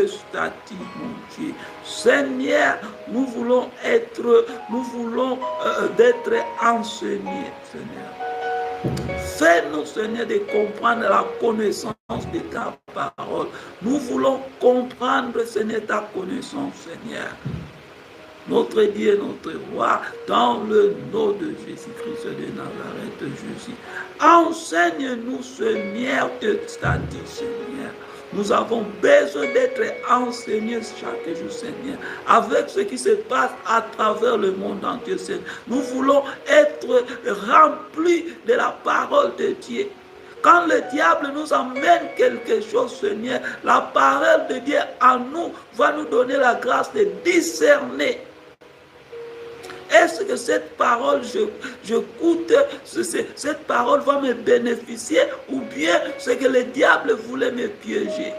statut, mon Dieu. Seigneur, nous voulons d'être enseignés, Seigneur. Fais-nous, Seigneur, de comprendre la connaissance de ta parole. Nous voulons comprendre, Seigneur, ta connaissance, Seigneur. Notre Dieu, notre roi, dans le nom de Jésus-Christ de Nazareth, Jésus. Enseigne-nous, Seigneur, tes statuts, Seigneur. Nous avons besoin d'être enseignés chaque jour, Seigneur, avec ce qui se passe à travers le monde entier, Seigneur. Nous voulons être remplis de la parole de Dieu. Quand le diable nous amène quelque chose, Seigneur, la parole de Dieu en nous va nous donner la grâce de discerner. Est-ce que cette parole, j'écoute, cette parole va me bénéficier ou bien c'est que le diable voulait me piéger?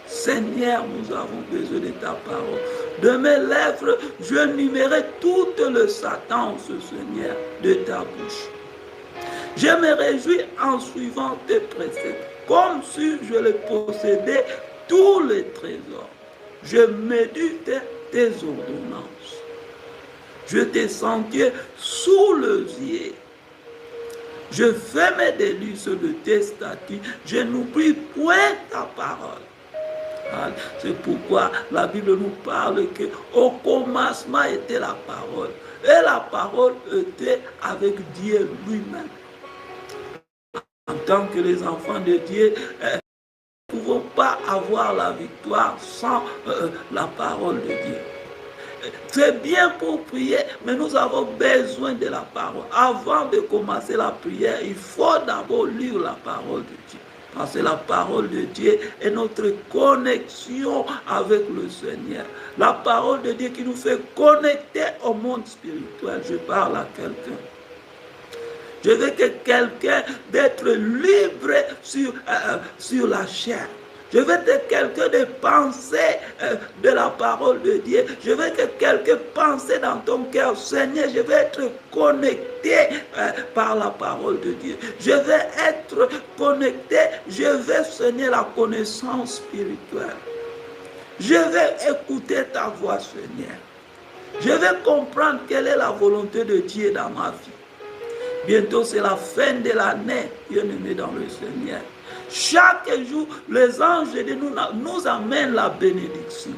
Seigneur, nous avons besoin de ta parole. De mes lèvres, je numérai tout le Satan, ce Seigneur, de ta bouche. Je me réjouis en suivant tes préceptes, comme si je les possédais tous les trésors. Je médite tes ordonnances. Je te sentier sous le yeux. Je fais mes délices de tes statuts. Je n'oublie point ta parole. C'est pourquoi la Bible nous parle qu'au commencement était la parole. Et la parole était avec Dieu lui-même. En tant que les enfants de Dieu, nous ne pouvons pas avoir la victoire sans la parole de Dieu. C'est bien pour prier, mais nous avons besoin de la parole. Avant de commencer la prière, il faut d'abord lire la parole de Dieu. Parce que la parole de Dieu est notre connexion avec le Seigneur. La parole de Dieu qui nous fait connecter au monde spirituel. Je parle à quelqu'un. Je veux que quelqu'un d'être libre sur la chair. Je veux que quelqu'un de penser de la parole de Dieu. Je veux que quelqu'un pense dans ton cœur, Seigneur, je veux être connecté par la parole de Dieu. Je veux être connecté, je veux, Seigneur, la connaissance spirituelle. Je veux écouter ta voix, Seigneur. Je veux comprendre quelle est la volonté de Dieu dans ma vie. Bientôt, c'est la fin de l'année, bien-aimé dans le Seigneur. Chaque jour, les anges de Dieu nous amènent la bénédiction.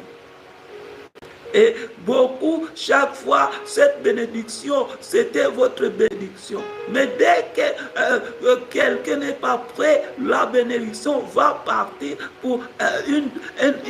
Et beaucoup, chaque fois, cette bénédiction, c'était votre bénédiction. Mais dès que quelqu'un n'est pas prêt, la bénédiction va partir pour